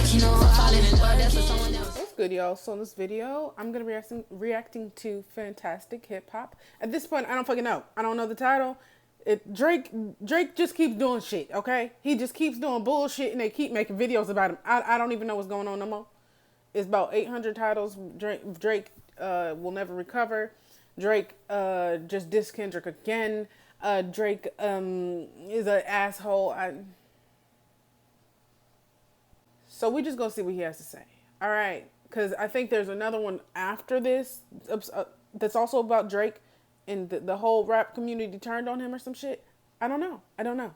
What's good, y'all? So in this video, I'm gonna be reacting to Fantastic Hip Hop. At this point, I don't fucking know. I don't know the title. Drake just keeps doing shit. Okay, he just keeps doing bullshit, and they keep making videos about him. I don't even know what's going on no more. It's about 800 titles. Drake will never recover. Drake just dissed Kendrick again. Drake is an asshole. So we just gonna see what he has to say. All right, because I think there's another one after this that's also about Drake, and the whole rap community turned on him or some shit. I don't know.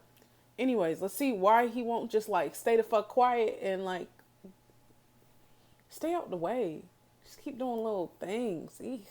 Anyways, let's see why he won't just like stay the fuck quiet and like stay out the way. Just keep doing little things. Eek.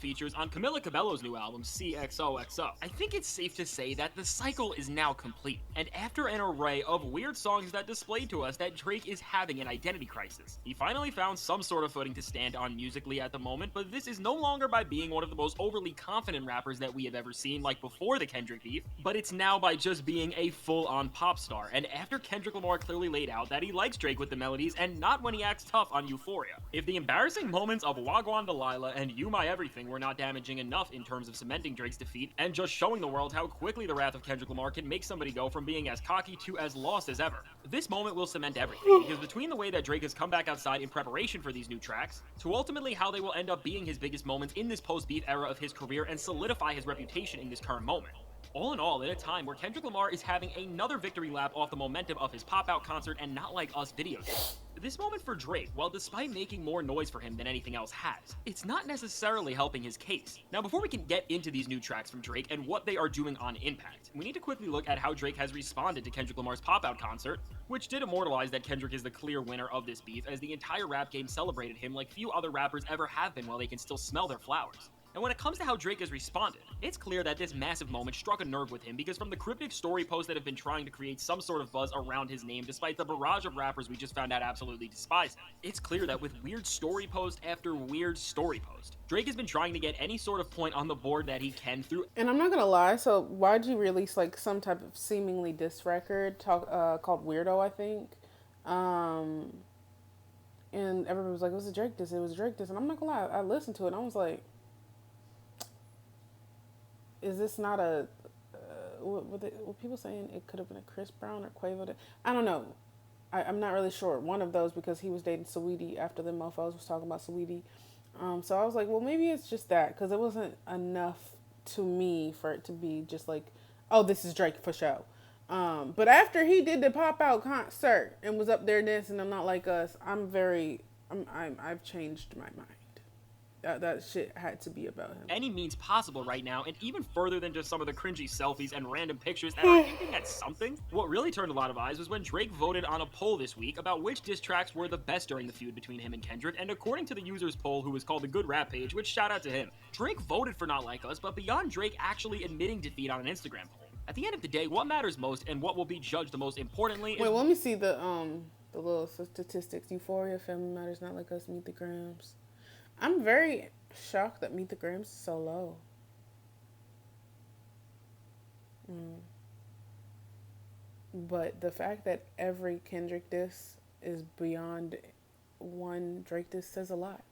Features on Camila Cabello's new album, CXOXO. I think it's safe to say that the cycle is now complete, and after an array of weird songs that displayed to us that Drake is having an identity crisis, he finally found some sort of footing to stand on musically at the moment, but this is no longer by being one of the most overly confident rappers that we have ever seen, like before the Kendrick beef, but it's now by just being a full-on pop star, and after Kendrick Lamar clearly laid out that he likes Drake with the melodies and not when he acts tough on Euphoria. If the embarrassing moments of Wagwan Delilah and You My Everything were not damaging enough in terms of cementing Drake's defeat and just showing the world how quickly the wrath of Kendrick Lamar can make somebody go from being as cocky to as lost as ever. This moment will cement everything, because between the way that Drake has come back outside in preparation for these new tracks, to ultimately how they will end up being his biggest moments in this post-beef era of his career and solidify his reputation in this current moment. All in all, in a time where Kendrick Lamar is having another victory lap off the momentum of his pop-out concert and Not Like Us video game. This moment for Drake, while despite making more noise for him than anything else has, it's not necessarily helping his case. Now, before we can get into these new tracks from Drake and what they are doing on Impact, we need to quickly look at how Drake has responded to Kendrick Lamar's pop-out concert, which did immortalize that Kendrick is the clear winner of this beef, as the entire rap game celebrated him like few other rappers ever have been while they can still smell their flowers. And when it comes to how Drake has responded, it's clear that this massive moment struck a nerve with him, because from the cryptic story posts that have been trying to create some sort of buzz around his name despite the barrage of rappers we just found out absolutely despise him, it's clear that with weird story post after weird story post, Drake has been trying to get any sort of point on the board that he can through. And I'm not gonna lie, so why'd you release like some type of seemingly diss record called Weirdo, I think? And everybody was like, it was a Drake diss, and I'm not gonna lie, I listened to it and I was like, is this not a what people saying it could have been a Chris Brown or Quavo? I don't know. I'm not really sure. One of those, because he was dating Saweetie after the mofos was talking about Saweetie. So I was like, well, maybe it's just that, because it wasn't enough to me for it to be just like, oh, this is Drake for show. But after he did the pop out concert and was up there dancing, I'm Not Like Us, I've changed my mind. That shit had to be about him. Any means possible right now, and even further than just some of the cringy selfies and random pictures that are hinting at something. What really turned a lot of eyes was when Drake voted on a poll this week about which diss tracks were the best during the feud between him and Kendrick, and according to the user's poll, who was called the Good Rap Page, which shout out to him, Drake voted for Not Like Us, but beyond Drake actually admitting defeat on an Instagram poll. At the end of the day, what matters most and what will be judged the most importantly is— Wait, let me see the little statistics. Euphoria, Family Matters, Not Like Us, Meet the Grams. I'm very shocked that Meet the Grams is so low. But the fact that every Kendrick diss is beyond one Drake diss says a lot.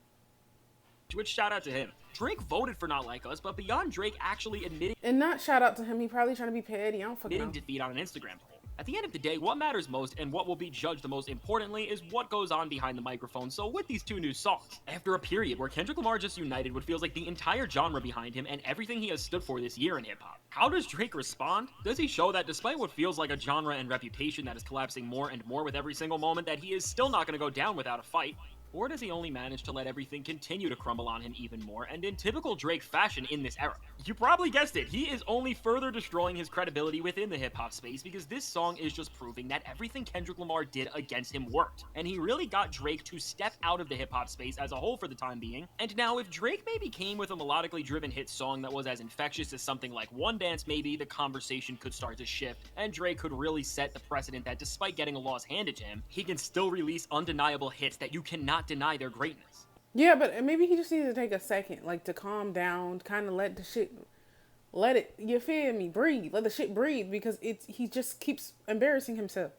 Which shout out to him. Drake voted for Not Like Us, but beyond Drake actually admitting— And not shout out to him, he probably trying to be petty. I don't fucking know. Defeat on an Instagram poll. At the end of the day, what matters most and what will be judged the most importantly is what goes on behind the microphone. So with these two new songs, after a period where Kendrick Lamar just united what feels like the entire genre behind him and everything he has stood for this year in hip-hop, how does Drake respond? Does he show that despite what feels like a genre and reputation that is collapsing more and more with every single moment, that he is still not going to go down without a fight? Or does he only manage to let everything continue to crumble on him even more, and in typical Drake fashion in this era? You probably guessed it, he is only further destroying his credibility within the hip-hop space, because this song is just proving that everything Kendrick Lamar did against him worked, and he really got Drake to step out of the hip-hop space as a whole for the time being. And now, if Drake maybe came with a melodically driven hit song that was as infectious as something like One Dance, maybe the conversation could start to shift, and Drake could really set the precedent that despite getting a loss handed to him, he can still release undeniable hits that you cannot deny their greatness. Yeah, but maybe he just needs to take a second, like, to calm down, kind of let the shit, let it, you feel me, breathe, let the shit breathe, because he just keeps embarrassing himself.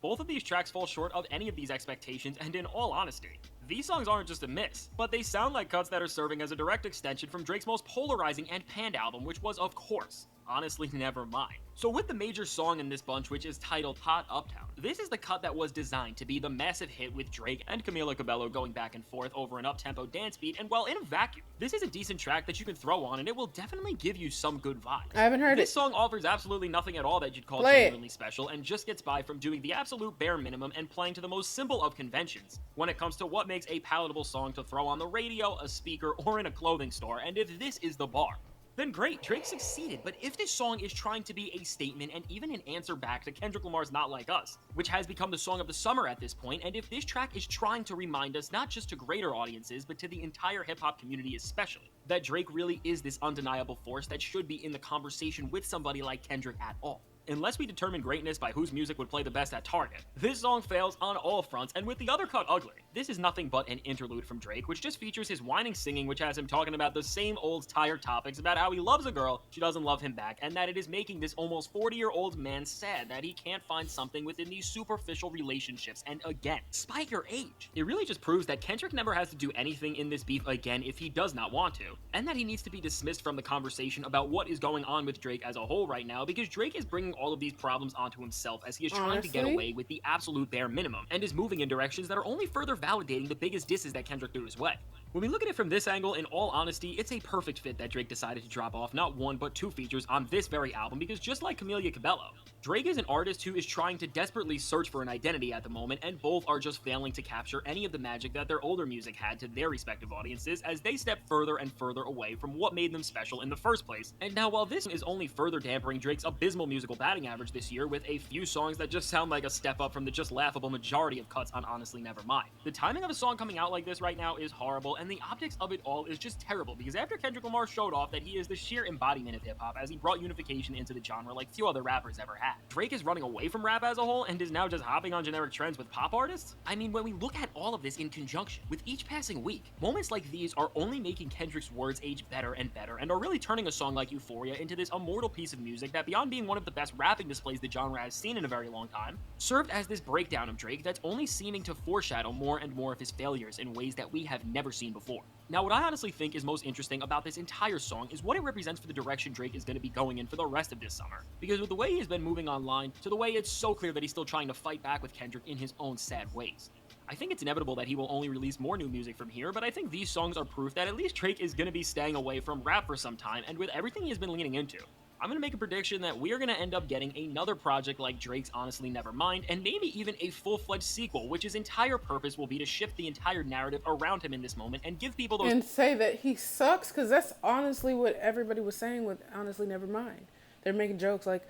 Both of these tracks fall short of any of these expectations, and in all honesty, these songs aren't just a miss, but they sound like cuts that are serving as a direct extension from Drake's most polarizing and panned album, which was, of course, Honestly Nevermind. So with the major song in this bunch, which is titled Hot Uptown, this is the cut that was designed to be the massive hit with Drake and Camila Cabello going back and forth over an up-tempo dance beat, and while in a vacuum, this is a decent track that you can throw on and it will definitely give you some good vibes. I haven't heard This song offers absolutely nothing at all that you'd call Play it. genuinely special, and just gets by from doing the absolute bare minimum and playing to the most simple of conventions when it comes to what makes a palatable song to throw on the radio, a speaker, or in a clothing store. And if this is the bar, then great, Drake succeeded. But if this song is trying to be a statement and even an answer back to Kendrick Lamar's Not Like Us, which has become the song of the summer at this point, and if this track is trying to remind us, not just to greater audiences, but to the entire hip-hop community especially, that Drake really is this undeniable force that should be in the conversation with somebody like Kendrick at all. Unless we determine greatness by whose music would play the best at Target, this song fails on all fronts, and with the other cut ugly. This is nothing but an interlude from Drake, which just features his whining singing, which has him talking about the same old tired topics about how he loves a girl, she doesn't love him back, and that it is making this almost 40-year-old man sad that he can't find something within these superficial relationships, and again, despite your age. It really just proves that Kendrick never has to do anything in this beef again if he does not want to, and that he needs to be dismissed from the conversation about what is going on with Drake as a whole right now, because Drake is bringing all of these problems onto himself as he is trying to get away with the absolute bare minimum, and is moving in directions that are only further validating the biggest disses that Kendrick threw his way. When we look at it from this angle, in all honesty, it's a perfect fit that Drake decided to drop off not one but two features on this very album, because just like Camila Cabello, Drake is an artist who is trying to desperately search for an identity at the moment, and both are just failing to capture any of the magic that their older music had to their respective audiences as they step further and further away from what made them special in the first place. And now, while this is only further dampening Drake's abysmal musical batting average this year with a few songs that just sound like a step up from the just laughable majority of cuts on Honestly Nevermind, the timing of a song coming out like this right now is horrible, and the optics of it all is just terrible, because after Kendrick Lamar showed off that he is the sheer embodiment of hip-hop as he brought unification into the genre like few other rappers ever had, Drake is running away from rap as a whole and is now just hopping on generic trends with pop artists? I mean, when we look at all of this in conjunction, with each passing week, moments like these are only making Kendrick's words age better and better, and are really turning a song like Euphoria into this immortal piece of music that, beyond being one of the best rapping displays the genre has seen in a very long time, served as this breakdown of Drake that's only seeming to foreshadow more and more of his failures in ways that we have never seen before. Now, what I honestly think is most interesting about this entire song is what it represents for the direction Drake is going to be going in for the rest of this summer. Because with the way he's been moving online, to the way it's so clear that he's still trying to fight back with Kendrick in his own sad ways, I think it's inevitable that he will only release more new music from here, but I think these songs are proof that at least Drake is going to be staying away from rap for some time, and with everything he has been leaning into, I'm going to make a prediction that we are going to end up getting another project like Drake's Honestly Nevermind, and maybe even a full-fledged sequel, which his entire purpose will be to shift the entire narrative around him in this moment and give people those— and say that he sucks, because that's honestly what everybody was saying with Honestly Nevermind. They're making jokes like,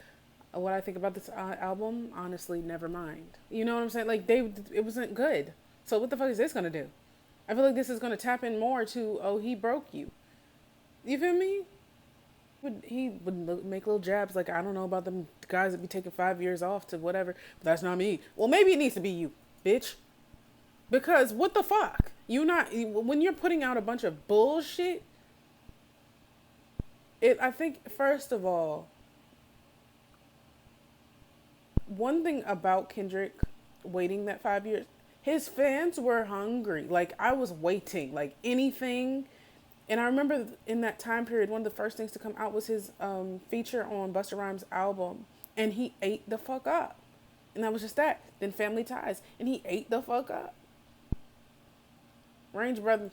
what I think about this album, honestly, never mind. You know what I'm saying? Like, it wasn't good. So what the fuck is this gonna do? I feel like this is gonna tap in more to, oh, he broke you. You feel me? He would make little jabs like, I don't know about them guys that be taking 5 years off to whatever, but that's not me. Well, maybe it needs to be you, bitch. Because what the fuck? When you're putting out a bunch of bullshit, I think, first of all, one thing about Kendrick waiting that 5 years, his fans were hungry. Like, I was waiting, like anything. And I remember in that time period, one of the first things to come out was his feature on Busta Rhymes' album. And he ate the fuck up. And that was just that. Then Family Ties. And he ate the fuck up. Range Brothers,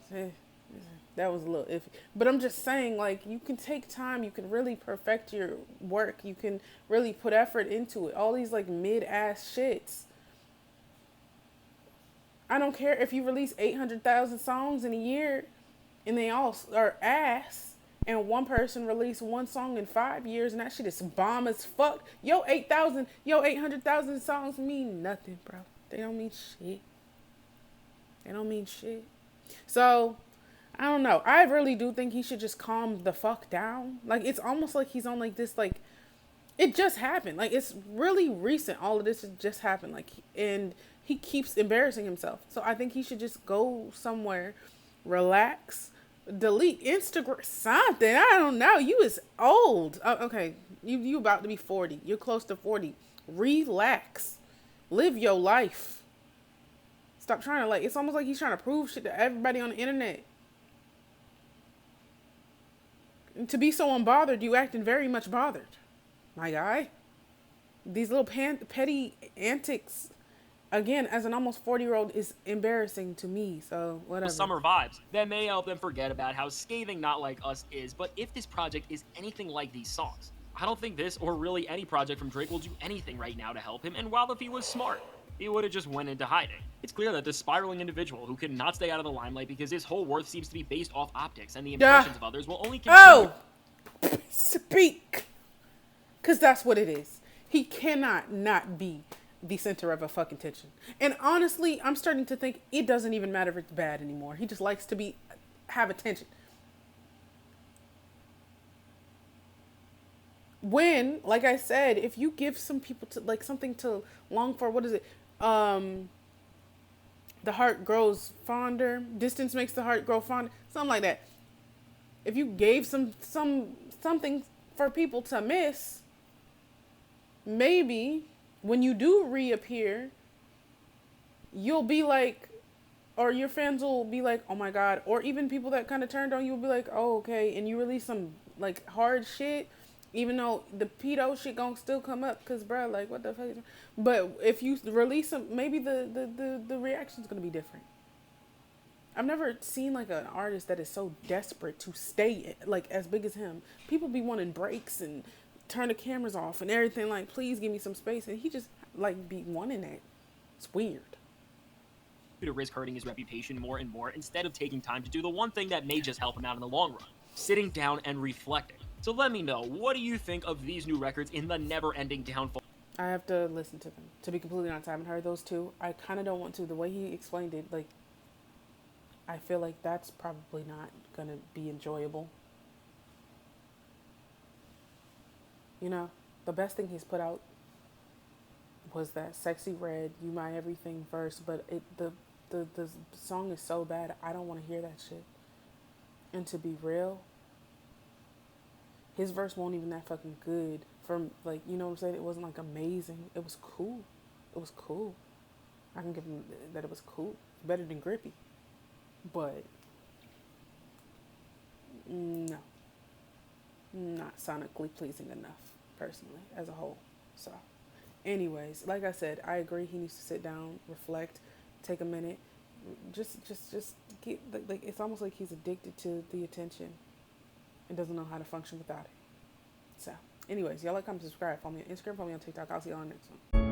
that was a little iffy. But I'm just saying, like, you can take time. You can really perfect your work. You can really put effort into it. All these, like, mid-ass shits. I don't care if you release 800,000 songs in a year and they all are ass, and one person released one song in 5 years and that shit is bomb as fuck. Yo, 800,000 songs mean nothing, bro. They don't mean shit. They don't mean shit. So, I don't know. I really do think he should just calm the fuck down. Like, it's almost like he's on, like, this, like, it just happened. Like, it's really recent. All of this just happened. Like, and he keeps embarrassing himself. So I think he should just go somewhere, relax, delete Instagram, something. I don't know. You is old. Okay. You about to be 40. You're close to 40. Relax. Live your life. Stop trying to like. It's almost like he's trying to prove shit to everybody on the internet. And to be so unbothered, you acting very much bothered, my guy. These little petty antics, again, as an almost 40-year-old, is embarrassing to me. So whatever. Summer vibes that may help them forget about how scathing Not Like Us is. But if this project is anything like these songs, I don't think this or really any project from Drake will do anything right now to help him. And while if he was smart, he would have just went into hiding. It's clear that this spiraling individual who cannot stay out of the limelight because his whole worth seems to be based off optics and the impressions of others will only continue. Oh, speak, because that's what it is. He cannot not be the center of a fucking tension. And honestly, I'm starting to think it doesn't even matter if it's bad anymore. He just likes to have attention. When, like I said, if you give some people to like something to long for, what is it? The heart grows fonder. Distance makes the heart grow fonder. Something like that. If you gave something for people to miss, maybe when you do reappear, you'll be like, or your fans will be like, oh my God. Or even people that kind of turned on you will be like, oh, okay. And you release some like hard shit, even though the pedo shit gonna still come up. Cause bruh, like what the fuck? But if you release some, maybe the reaction's gonna be different. I've never seen like an artist that is so desperate to stay like as big as him. People be wanting breaks and turn the cameras off and everything, like please give me some space, and he just like be wanting that. It's weird. To risk hurting his reputation more and more instead of taking time to do the one thing that may just help him out in the long run, sitting down and reflecting. So let me know, what do you think of these new records in the never-ending downfall? I have to listen to them. To be completely honest, I haven't heard those two. I kind of don't want to. The way he explained it, like, I feel like that's probably not gonna be enjoyable. You know, the best thing he's put out was that Sexy Red, You My Everything verse, but the song is so bad, I don't want to hear that shit. And to be real, his verse wasn't even that fucking good. From like, you know what I'm saying? It wasn't like amazing. It was cool. It was cool. I can give him that it was cool. Better than Grippy. But no. Not sonically pleasing enough, personally, as a whole. So anyways, like I said, I agree he needs to sit down, reflect, take a minute. Just get like it's almost like he's addicted to the attention and doesn't know how to function without it. So anyways, y'all like, comment, subscribe, follow me on Instagram, follow me on TikTok. I'll see y'all on the next one.